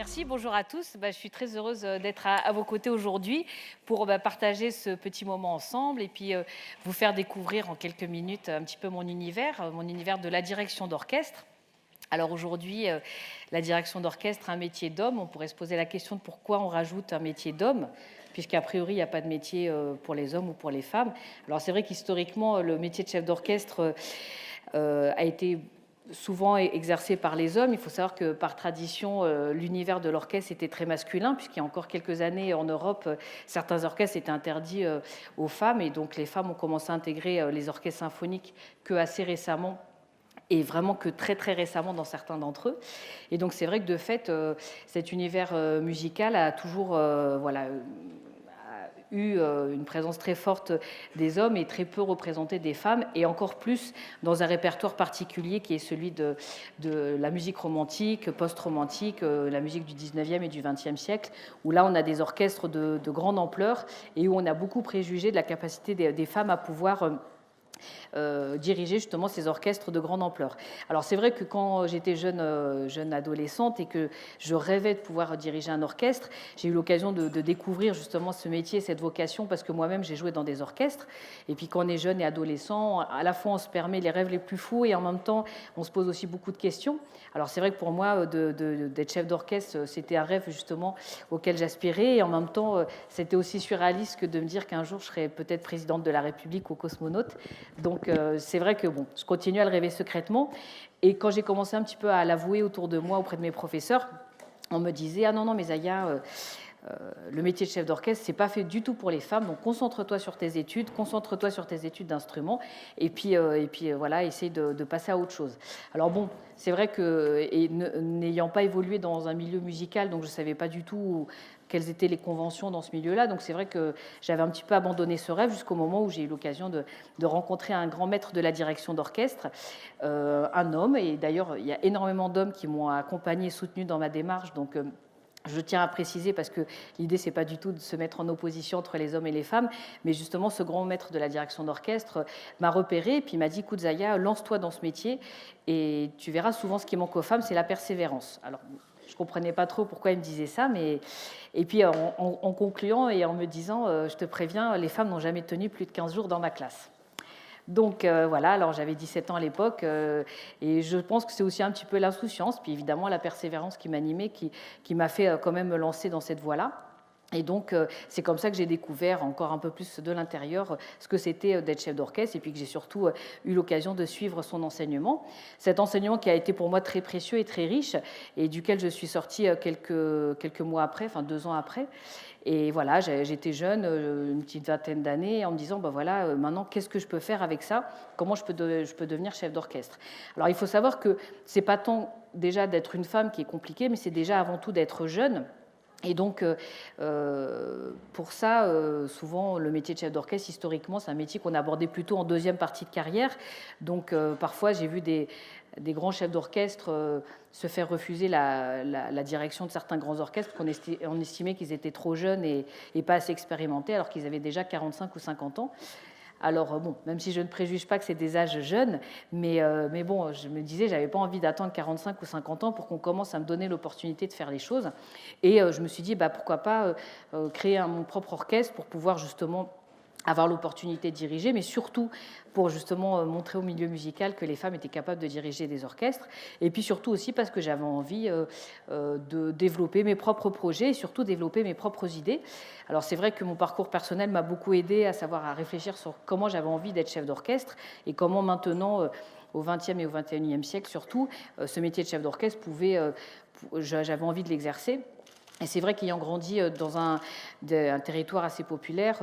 Merci, bonjour à tous. Je suis très heureuse d'être à vos côtés aujourd'hui pour partager ce petit moment ensemble et puis vous faire découvrir en quelques minutes un petit peu mon univers de la direction d'orchestre. Alors aujourd'hui, la direction d'orchestre, un métier d'homme. On pourrait se poser la question de pourquoi on rajoute un métier d'homme, puisqu'a priori, il n'y a pas de métier pour les hommes ou pour les femmes. Alors c'est vrai qu'historiquement, le métier de chef d'orchestre a été souvent exercé par les hommes. Il faut savoir que par tradition, l'univers de l'orchestre était très masculin, puisqu'il y a encore quelques années en Europe, certains orchestres étaient interdits aux femmes, et donc les femmes ont commencé à intégrer les orchestres symphoniques que assez récemment, et vraiment que très très récemment dans certains d'entre eux. Et donc c'est vrai que de fait, cet univers musical a toujours eu une présence très forte des hommes et très peu représentée des femmes, et encore plus dans un répertoire particulier qui est celui de la musique romantique, post-romantique, la musique du 19e et du 20e siècle, où là on a des orchestres de grande ampleur et où on a beaucoup préjugé de la capacité des femmes à pouvoir diriger justement ces orchestres de grande ampleur. Alors c'est vrai que quand j'étais jeune adolescente et que je rêvais de pouvoir diriger un orchestre, j'ai eu l'occasion de découvrir justement ce métier, cette vocation, parce que moi-même j'ai joué dans des orchestres. Et puis quand on est jeune et adolescent, à la fois on se permet les rêves les plus fous et en même temps on se pose aussi beaucoup de questions. Alors c'est vrai que pour moi d'être chef d'orchestre, c'était un rêve justement auquel j'aspirais, et en même temps c'était aussi surréaliste que de me dire qu'un jour je serais peut-être présidente de la République ou cosmonaute. Donc c'est vrai que bon, je continue à le rêver secrètement. Et quand j'ai commencé un petit peu à l'avouer autour de moi, auprès de mes professeurs, on me disait: ah non, non, mais Zaya, le métier de chef d'orchestre, c'est pas fait du tout pour les femmes, donc concentre-toi sur tes études, concentre-toi sur tes études d'instrument, et puis voilà, essaye de passer à autre chose. Alors bon, c'est vrai que, et n'ayant pas évolué dans un milieu musical, donc je savais pas du tout quelles étaient les conventions dans ce milieu-là, donc c'est vrai que j'avais un petit peu abandonné ce rêve jusqu'au moment où j'ai eu l'occasion de rencontrer un grand maître de la direction d'orchestre, un homme, et d'ailleurs il y a énormément d'hommes qui m'ont accompagné et soutenu dans ma démarche, donc je tiens à préciser, parce que l'idée, c'est pas du tout de se mettre en opposition entre les hommes et les femmes, mais justement, ce grand maître de la direction d'orchestre m'a repéré, et puis il m'a dit: écoute Zaya, lance-toi dans ce métier, et tu verras, souvent, ce qui manque aux femmes, c'est la persévérance. Alors, je comprenais pas trop pourquoi il me disait ça, mais et puis en concluant et en me disant: je te préviens, les femmes n'ont jamais tenu plus de 15 jours dans ma classe. Donc voilà, alors j'avais 17 ans à l'époque, et je pense que c'est aussi un petit peu l'insouciance, puis évidemment la persévérance qui m'animait, qui m'a fait quand même me lancer dans cette voie-là. Et donc, c'est comme ça que j'ai découvert encore un peu plus de l'intérieur ce que c'était d'être chef d'orchestre, et puis que j'ai surtout eu l'occasion de suivre son enseignement. Cet enseignement qui a été pour moi très précieux et très riche, et duquel je suis sortie quelques mois après, enfin 2 ans après. Et voilà, j'étais jeune, une petite vingtaine d'années, en me disant: voilà, maintenant, qu'est-ce que je peux faire avec ça? Comment je peux devenir chef d'orchestre? Alors, il faut savoir que c'est pas tant déjà d'être une femme qui est compliqué, mais c'est déjà avant tout d'être jeune. Et donc, pour ça, souvent, le métier de chef d'orchestre, historiquement, c'est un métier qu'on abordait plutôt en deuxième partie de carrière. Donc, parfois, j'ai vu des grands chefs d'orchestre se faire refuser la direction de certains grands orchestres, parce qu'on estimait qu'ils étaient trop jeunes et pas assez expérimentés, alors qu'ils avaient déjà 45 ou 50 ans. Alors bon, même si je ne préjuge pas que c'est des âges jeunes, mais bon, je me disais, j'avais pas envie d'attendre 45 ou 50 ans pour qu'on commence à me donner l'opportunité de faire les choses. Et je me suis dit, pourquoi pas créer mon propre orchestre pour pouvoir justement avoir l'opportunité de diriger, mais surtout pour justement montrer au milieu musical que les femmes étaient capables de diriger des orchestres, et puis surtout aussi parce que j'avais envie de développer mes propres projets et surtout développer mes propres idées. Alors c'est vrai que mon parcours personnel m'a beaucoup aidé à réfléchir sur comment j'avais envie d'être chef d'orchestre, et comment maintenant, au XXe et au XXIe siècle surtout, ce métier de chef d'orchestre j'avais envie de l'exercer. Et c'est vrai qu'ayant grandi dans un territoire assez populaire,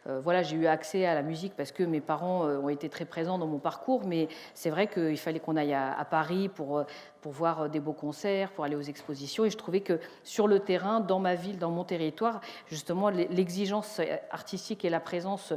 voilà, j'ai eu accès à la musique parce que mes parents ont été très présents dans mon parcours, mais c'est vrai qu'il fallait qu'on aille à Paris pour voir des beaux concerts, pour aller aux expositions, et je trouvais que sur le terrain, dans ma ville, dans mon territoire, justement, l'exigence artistique et la présence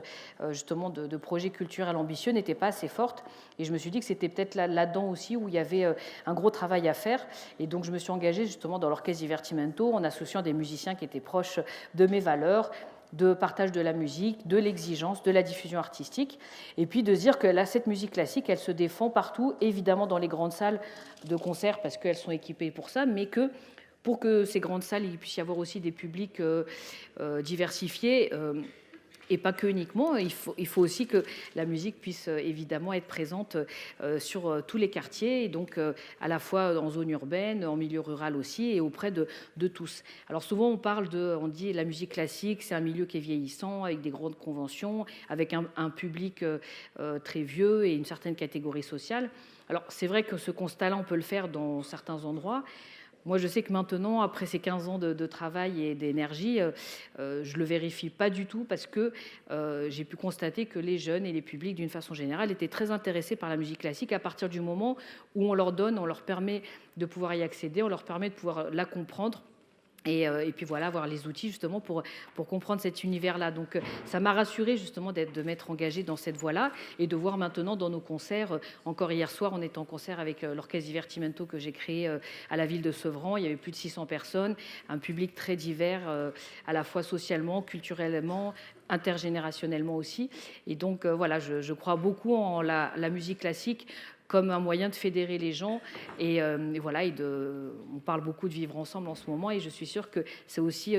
justement de projets culturels ambitieux n'étaient pas assez fortes, et je me suis dit que c'était peut-être là-dedans aussi où il y avait un gros travail à faire, et donc je me suis engagée justement dans l'orchestre Divertimento en associant des musiciens qui étaient proches de mes valeurs, de partage de la musique, de l'exigence, de la diffusion artistique, et puis de se dire que là, cette musique classique, elle se défend partout, évidemment dans les grandes salles de concert parce qu'elles sont équipées pour ça, mais que pour que ces grandes salles, il puisse y avoir aussi des publics diversifiés. Et pas que uniquement, il faut aussi que la musique puisse évidemment être présente sur tous les quartiers, et donc à la fois en zone urbaine, en milieu rural aussi, et auprès de tous. Alors souvent on dit la musique classique, c'est un milieu qui est vieillissant, avec des grandes conventions, avec un public très vieux et une certaine catégorie sociale. Alors c'est vrai que ce constat-là, on peut le faire dans certains endroits. Moi, je sais que maintenant, après ces 15 ans de travail et d'énergie, je ne le vérifie pas du tout, parce que j'ai pu constater que les jeunes et les publics, d'une façon générale, étaient très intéressés par la musique classique à partir du moment où on leur permet de pouvoir y accéder, on leur permet de pouvoir la comprendre. Et puis voilà, avoir les outils justement pour comprendre cet univers-là. Donc ça m'a rassurée justement de m'être engagée dans cette voie-là, et de voir maintenant dans nos concerts, encore hier soir, on était en concert avec l'Orchestre Divertimento que j'ai créé à la ville de Sevran. Il y avait plus de 600 personnes, un public très divers, à la fois socialement, culturellement, intergénérationnellement aussi. Et donc voilà, je crois beaucoup en la musique classique comme un moyen de fédérer les gens. Et voilà, on parle beaucoup de vivre ensemble en ce moment, et je suis sûre que c'est aussi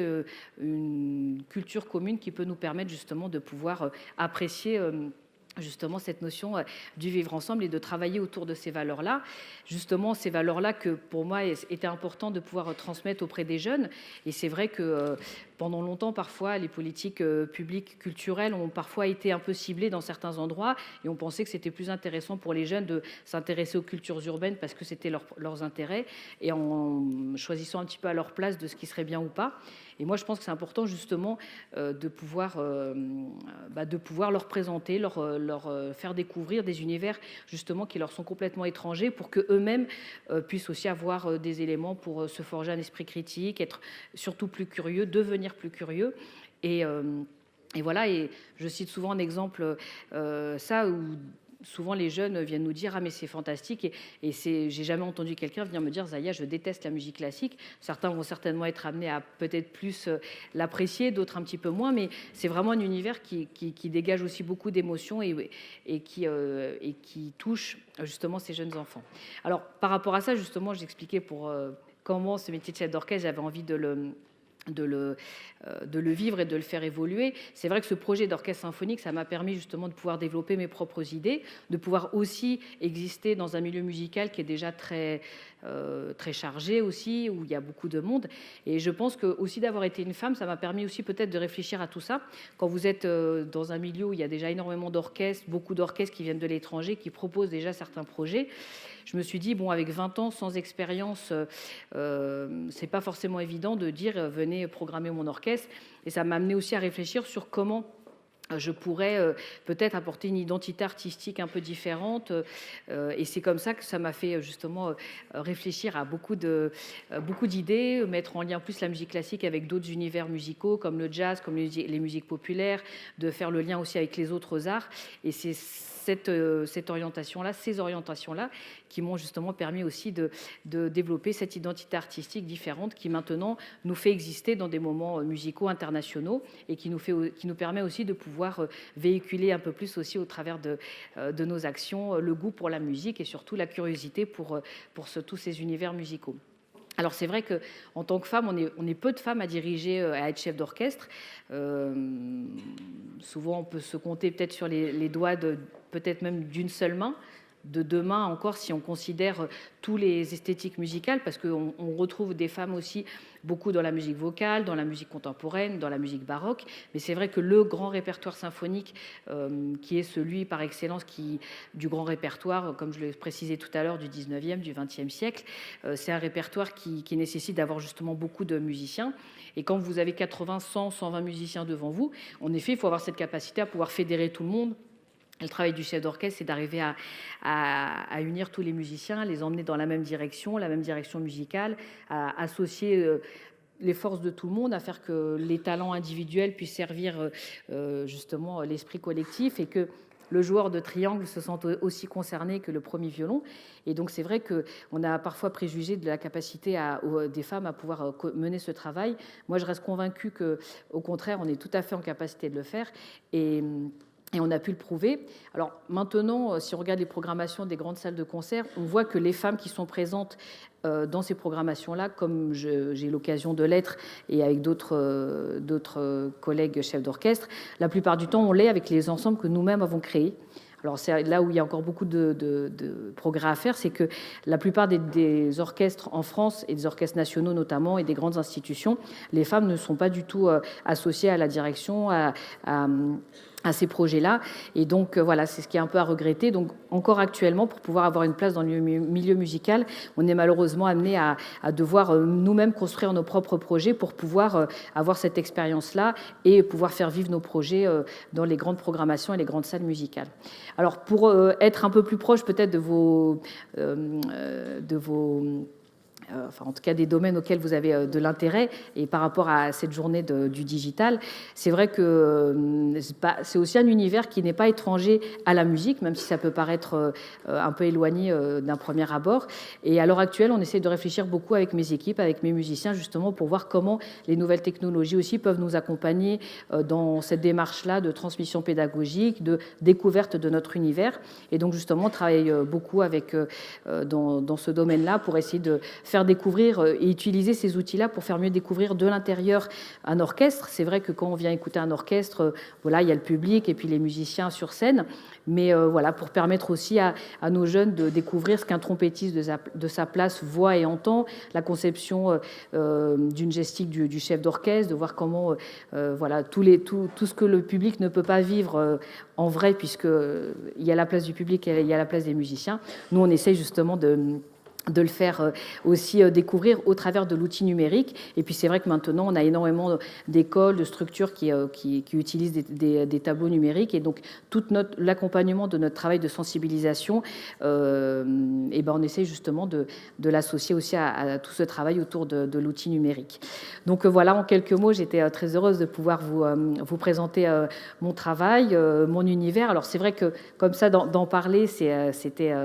une culture commune qui peut nous permettre justement de pouvoir apprécier justement cette notion du vivre ensemble, et de travailler autour de ces valeurs-là. Justement, ces valeurs-là que pour moi était important de pouvoir transmettre auprès des jeunes. Et c'est vrai que pendant longtemps, parfois, les politiques publiques culturelles ont parfois été un peu ciblées dans certains endroits, et on pensait que c'était plus intéressant pour les jeunes de s'intéresser aux cultures urbaines parce que c'était leurs intérêts, et en choisissant un petit peu à leur place de ce qui serait bien ou pas. Et moi, je pense que c'est important justement de pouvoir leur présenter, leur faire découvrir des univers justement qui leur sont complètement étrangers, pour qu'eux-mêmes puissent aussi avoir des éléments pour se forger un esprit critique, être surtout plus curieux, devenir plus curieux. Et voilà, et je cite souvent un exemple, ça, où souvent les jeunes viennent nous dire: ah mais c'est fantastique, et j'ai jamais entendu quelqu'un venir me dire: Zaya, je déteste la musique classique. Certains vont certainement être amenés à peut-être plus l'apprécier, d'autres un petit peu moins, mais c'est vraiment un univers qui dégage aussi beaucoup d'émotions, et qui touche justement ces jeunes enfants. Alors par rapport à ça, justement, j'expliquais pour comment ce métier de chef d'orchestre, j'avais envie de le vivre et de le faire évoluer. C'est vrai que ce projet d'orchestre symphonique, ça m'a permis justement de pouvoir développer mes propres idées, de pouvoir aussi exister dans un milieu musical qui est déjà très chargé aussi, où il y a beaucoup de monde. Et je pense que aussi d'avoir été une femme, ça m'a permis aussi peut-être de réfléchir à tout ça. Quand vous êtes dans un milieu où il y a déjà énormément d'orchestres, beaucoup d'orchestres qui viennent de l'étranger, qui proposent déjà certains projets, je me suis dit, bon, avec 20 ans sans expérience, c'est pas forcément évident de dire venez programmer mon orchestre. Et ça m'a amené aussi à réfléchir sur comment je pourrais peut-être apporter une identité artistique un peu différente. Et c'est comme ça que ça m'a fait justement réfléchir à beaucoup d'idées, mettre en lien plus la musique classique avec d'autres univers musicaux comme le jazz, comme les musiques populaires, de faire le lien aussi avec les autres arts. Et c'est cette orientation-là, ces orientations-là, qui m'ont justement permis aussi de développer cette identité artistique différente qui maintenant nous fait exister dans des moments musicaux internationaux, et qui nous permet aussi de pouvoir véhiculer un peu plus aussi au travers de nos actions le goût pour la musique, et surtout la curiosité pour tous ces univers musicaux. Alors c'est vrai qu'en tant que femme, on est peu de femmes à diriger, à être chef d'orchestre. Souvent, on peut se compter peut-être sur les doigts peut-être même d'une seule main, de deux mains encore si on considère tous les esthétiques musicales, parce qu'on retrouve des femmes aussi beaucoup dans la musique vocale, dans la musique contemporaine, dans la musique baroque. Mais c'est vrai que le grand répertoire symphonique, qui est celui par excellence du grand répertoire, comme je le précisais tout à l'heure, du 19e, du 20e siècle, c'est un répertoire qui nécessite d'avoir justement beaucoup de musiciens. Et quand vous avez 80, 100, 120 musiciens devant vous, en effet, il faut avoir cette capacité à pouvoir fédérer tout le monde. Le travail du chef d'orchestre, c'est d'arriver à unir tous les musiciens, les emmener dans la même direction musicale, à associer les forces de tout le monde, à faire que les talents individuels puissent servir justement l'esprit collectif, et que le joueur de triangle se sente aussi concerné que le premier violon. Et donc c'est vrai qu'on a parfois préjugé de la capacité des femmes à pouvoir mener ce travail. Moi, je reste convaincue qu'au contraire, on est tout à fait en capacité de le faire. Et on a pu le prouver. Alors maintenant, si on regarde les programmations des grandes salles de concert, on voit que les femmes qui sont présentes dans ces programmations-là, comme j'ai l'occasion de l'être et avec d'autres collègues chefs d'orchestre, la plupart du temps, on l'est avec les ensembles que nous-mêmes avons créés. Alors c'est là où il y a encore beaucoup de progrès à faire, c'est que la plupart des orchestres en France, et des orchestres nationaux notamment, et des grandes institutions, les femmes ne sont pas du tout associées à la direction, à ces projets-là. Et donc, voilà, c'est ce qui est un peu à regretter. Donc, encore actuellement, pour pouvoir avoir une place dans le milieu musical, on est malheureusement amené à devoir nous-mêmes construire nos propres projets pour pouvoir avoir cette expérience-là et pouvoir faire vivre nos projets dans les grandes programmations et les grandes salles musicales. Alors, pour être un peu plus proche peut-être de vos enfin en tout cas des domaines auxquels vous avez de l'intérêt, et par rapport à cette journée du digital, c'est vrai que c'est aussi un univers qui n'est pas étranger à la musique, même si ça peut paraître un peu éloigné d'un premier abord. Et à l'heure actuelle, on essaie de réfléchir beaucoup avec mes équipes, avec mes musiciens, justement pour voir comment les nouvelles technologies aussi peuvent nous accompagner dans cette démarche-là de transmission pédagogique, de découverte de notre univers. Et donc justement, on travaille beaucoup avec, dans ce domaine-là pour essayer de faire découvrir et utiliser ces outils-là pour faire mieux découvrir de l'intérieur un orchestre. C'est vrai que quand on vient écouter un orchestre, voilà, il y a le public et puis les musiciens sur scène, mais voilà, pour permettre aussi à nos jeunes de découvrir ce qu'un trompettiste de sa place voit et entend, la conception d'une gestique du chef d'orchestre, de voir comment voilà, tout ce que le public ne peut pas vivre en vrai, puisqu'il y a la place du public et il y a la place des musiciens. Nous, on essaye justement de le faire aussi découvrir au travers de l'outil numérique. Et puis c'est vrai que maintenant, on a énormément d'écoles, de structures qui utilisent des tableaux numériques. Et donc, tout l'accompagnement de notre travail de sensibilisation, et ben on essaie justement de l'associer aussi à tout ce travail autour de l'outil numérique. Donc voilà, en quelques mots, j'étais très heureuse de pouvoir vous présenter mon travail, mon univers. Alors c'est vrai que comme ça, d'en parler, c'était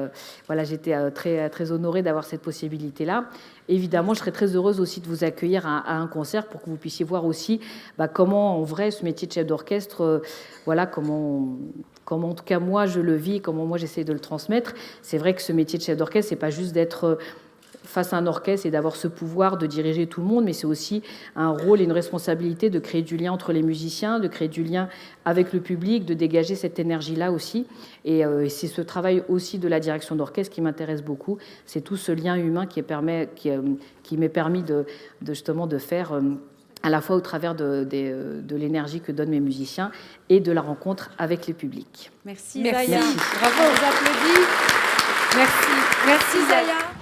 voilà, j'étais très honorée d'avoir cette possibilité-là. Évidemment, je serais très heureuse aussi de vous accueillir à un concert pour que vous puissiez voir aussi comment, en vrai, ce métier de chef d'orchestre, voilà, comment en tout cas moi je le vis, comment moi j'essaie de le transmettre. C'est vrai que ce métier de chef d'orchestre, c'est pas juste d'être face à un orchestre et d'avoir ce pouvoir de diriger tout le monde, mais c'est aussi un rôle et une responsabilité de créer du lien entre les musiciens, de créer du lien avec le public, de dégager cette énergie-là aussi. Et c'est ce travail aussi de la direction d'orchestre qui m'intéresse beaucoup. C'est tout ce lien humain qui m'est permis justement de faire à la fois au travers de l'énergie que donnent mes musiciens et de la rencontre avec les publics. Merci Zaya. Bravo, on vous applaudit. Merci Zaya.